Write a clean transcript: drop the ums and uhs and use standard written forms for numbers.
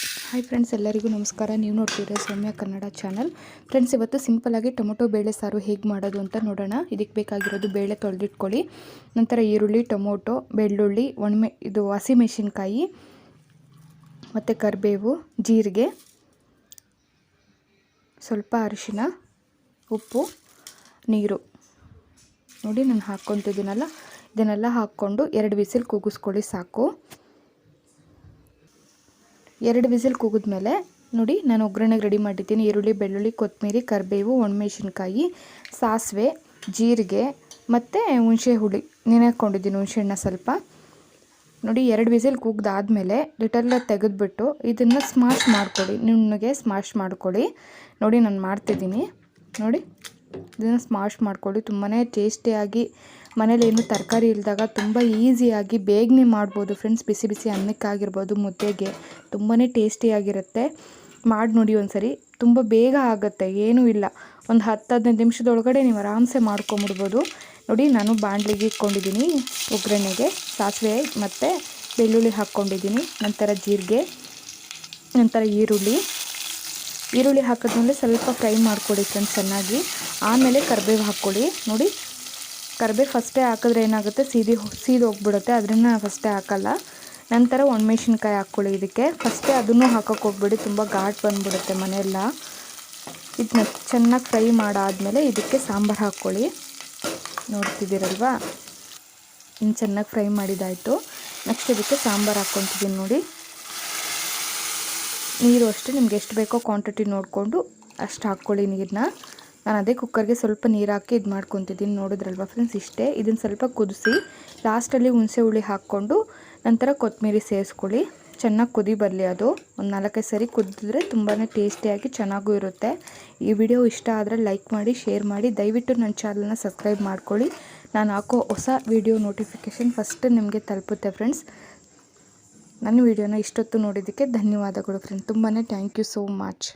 Hi friends, ಎಲ್ಲರಿಗೂ ನಮಸ್ಕಾರ. ನೀವು ನೋಡ್ತಿದ್ರೆ ಸೌಮ್ಯ ಕನ್ನಡ ಚಾನಲ್. ಫ್ರೆಂಡ್ಸ್, ಇವತ್ತು ಸಿಂಪಲ್ಲಾಗಿ ಟೊಮೊಟೊ ಬೇಳೆ ಸಾರು ಹೇಗೆ ಮಾಡೋದು ಅಂತ ನೋಡೋಣ. ಇದಕ್ಕೆ ಬೇಕಾಗಿರೋದು ಬೇಳೆ ತೊಳೆದಿಟ್ಕೊಳ್ಳಿ, ನಂತರ ಈರುಳ್ಳಿ, ಟೊಮೊಟೊ, ಬೆಳ್ಳುಳ್ಳಿ, ಇದು ಹಸಿಮೆಣಸಿನ್ಕಾಯಿ ಮತ್ತು ಕರಿಬೇವು, ಜೀರಿಗೆ, ಸ್ವಲ್ಪ ಅರಿಶಿನ, ಉಪ್ಪು, ನೀರು ನೋಡಿ ನಾನು ಹಾಕ್ಕೊತಿದ್ದೀನಲ್ಲ, ಇದನ್ನೆಲ್ಲ ಹಾಕ್ಕೊಂಡು 2 ವಿಸಿಲ್ ಕೂಗಿಸ್ಕೊಳ್ಳಿ ಸಾಕು. 2 ವಿಸಿಲ್ ಕೂಗಿದ್ಮೇಲೆ ನೋಡಿ ನಾನು ಒಗ್ಗರಣೆಗೆ ರೆಡಿ ಮಾಡಿದ್ದೀನಿ. ಈರುಳ್ಳಿ, ಬೆಳ್ಳುಳ್ಳಿ, ಕೊತ್ತಂಬರಿ, ಕರಿಬೇವು, ಒಣಮೆಣಸಿನ್ಕಾಯಿ, ಸಾಸಿವೆ, ಜೀರಿಗೆ ಮತ್ತು ಹುಣಸೆ ಹುಳಿ ನೆನೆಹಾಕ್ಕೊಂಡಿದ್ದೀನಿ, ಹುಣಸೆಹಣ್ಣ ಸ್ವಲ್ಪ. ನೋಡಿ 2 ವಿಸಿಲ್ ಕೂಗ್ದಾದ್ಮೇಲೆ ಲಿಟಲ್ಲ ತೆಗೆದುಬಿಟ್ಟು ಇದನ್ನು ಸ್ಮಾಶ್ ಮಾಡ್ಕೊಳ್ಳಿ, ನುಣ್ಣಗೆ ಸ್ಮಾಶ್ ಮಾಡ್ಕೊಳ್ಳಿ. ನೋಡಿ ನಾನು ಮಾಡ್ತಿದ್ದೀನಿ, ನೋಡಿ ಇದನ್ನು ಸ್ಮಾಶ್ ಮಾಡ್ಕೊಳ್ಳಿ. ತುಂಬಾ ಟೇಸ್ಟಿಯಾಗಿ, ಮನೇಲಿ ಏನು ತರಕಾರಿ ಇಲ್ಲದಾಗ ತುಂಬ ಈಸಿಯಾಗಿ ಬೇಗನೆ ಮಾಡ್ಬೋದು ಫ್ರೆಂಡ್ಸ್. ಬಿಸಿ ಬಿಸಿ ಅನ್ನಕ್ಕಾಗಿರ್ಬೋದು, ಮುದ್ದೆಗೆ ತುಂಬಾ ಟೇಸ್ಟಿಯಾಗಿರುತ್ತೆ. ಮಾಡಿ ನೋಡಿ ಒಂದ್ಸರಿ, ತುಂಬ ಬೇಗ ಆಗುತ್ತೆ, ಏನೂ ಇಲ್ಲ. ಒಂದು 10-15 ನಿಮಿಷದೊಳಗಡೆ ನೀವು ಆರಾಮ್ಸೆ ಮಾಡ್ಕೊಂಬಿಡ್ಬೋದು. ನೋಡಿ ನಾನು ಬಾಣಲಿಗೆ ಇಟ್ಕೊಂಡಿದ್ದೀನಿ, ಒಗ್ಗರಣೆಗೆ ಸಾಸಿವೆ ಮತ್ತು ಬೆಳ್ಳುಳ್ಳಿ ಹಾಕ್ಕೊಂಡಿದ್ದೀನಿ, ನಂತರ ಜೀರಿಗೆ, ನಂತರ ಈರುಳ್ಳಿ ಹಾಕಿದ್ಮೇಲೆ ಸ್ವಲ್ಪ ಫ್ರೈ ಮಾಡ್ಕೊಳ್ಳಿ ಫ್ರೆಂಡ್ಸ್ ಚೆನ್ನಾಗಿ. ಆಮೇಲೆ ಕರಿಬೇವು ಹಾಕ್ಕೊಳ್ಳಿ. ನೋಡಿ ಕರಿಬೇವು ಫಸ್ಟೇ ಹಾಕಿದ್ರೆ ಏನಾಗುತ್ತೆ, ಸೀದು ಹೋಗ್ಬಿಡುತ್ತೆ, ಅದನ್ನು ಫಸ್ಟೇ ಹಾಕಲ್ಲ. ನಂತರ ಒಣಮೆಣ್ಸಿನ್ಕಾಯಿ ಹಾಕ್ಕೊಳ್ಳಿ ಇದಕ್ಕೆ. ಫಸ್ಟೇ ಅದನ್ನು ಹಾಕೋಕ್ಕೆ ಹೋಗ್ಬೇಡಿ, ತುಂಬ ಘಾಟ್ ಬಂದುಬಿಡುತ್ತೆ ಮನೆಯೆಲ್ಲ. ಇದನ್ನ ಚೆನ್ನಾಗಿ ಫ್ರೈ ಮಾಡಾದಮೇಲೆ ಇದಕ್ಕೆ ಸಾಂಬಾರು ಹಾಕ್ಕೊಳ್ಳಿ. ನೋಡ್ತಿದ್ದೀರಲ್ವಾ, ಇನ್ನು ಚೆನ್ನಾಗಿ ಫ್ರೈ ಮಾಡಿದ್ದಾಯಿತು. ನೆಕ್ಸ್ಟ್ ಇದಕ್ಕೆ ಸಾಂಬಾರು ಹಾಕ್ಕೊತಿದ್ದೀನಿ. ನೋಡಿ ನೀರು ಅಷ್ಟೇ ನಿಮ್ಗೆ ಎಷ್ಟು ಬೇಕೋ ಕ್ವಾಂಟಿಟಿ ನೋಡಿಕೊಂಡು ಅಷ್ಟು ಹಾಕ್ಕೊಳ್ಳಿ ನೀರನ್ನ. ನಾನು ಅದೇ ಕುಕ್ಕರ್ಗೆ ಸ್ವಲ್ಪ ನೀರು ಹಾಕಿ ಇದು ಮಾಡ್ಕೊತಿದ್ದೀನಿ. ನೋಡಿದ್ರಲ್ವ ಫ್ರೆಂಡ್ಸ್, ಇಷ್ಟೇ. ಇದನ್ನು ಸ್ವಲ್ಪ ಕುದಿಸಿ ಲಾಸ್ಟಲ್ಲಿ ಹುಣಸೆ ಹುಳಿ ಹಾಕ್ಕೊಂಡು ನಂತರ ಕೊತ್ತಂಬರಿ ಸೇರಿಸ್ಕೊಳ್ಳಿ. ಚೆನ್ನಾಗಿ ಕುದಿ ಬರಲಿ, ಅದು ಒಂದು 4-5 ಸರಿ ಕುದಿದ್ರೆ ತುಂಬಾ ಟೇಸ್ಟಿಯಾಗಿ ಚೆನ್ನಾಗೂ ಇರುತ್ತೆ. ಈ ವಿಡಿಯೋ ಇಷ್ಟ ಆದರೆ ಲೈಕ್ ಮಾಡಿ, ಶೇರ್ ಮಾಡಿ, ದಯವಿಟ್ಟು ನನ್ನ ಚಾನಲ್ನ ಸಬ್ಸ್ಕ್ರೈಬ್ ಮಾಡ್ಕೊಳ್ಳಿ. ನಾನು ಹಾಕೋ ಹೊಸ ವಿಡಿಯೋ ನೋಟಿಫಿಕೇಷನ್ ಫಸ್ಟ್ ನಿಮಗೆ ತಲುಪುತ್ತೆ ಫ್ರೆಂಡ್ಸ್. ನನ್ನ ವಿಡಿಯೋನ ಇಷ್ಟೊತ್ತು ನೋಡಿದ್ದಕ್ಕೆ ಧನ್ಯವಾದಗಳು ಫ್ರೆಂಡ್ಸ್. ತುಂಬಾ ಥ್ಯಾಂಕ್ ಯು ಸೋ ಮಚ್.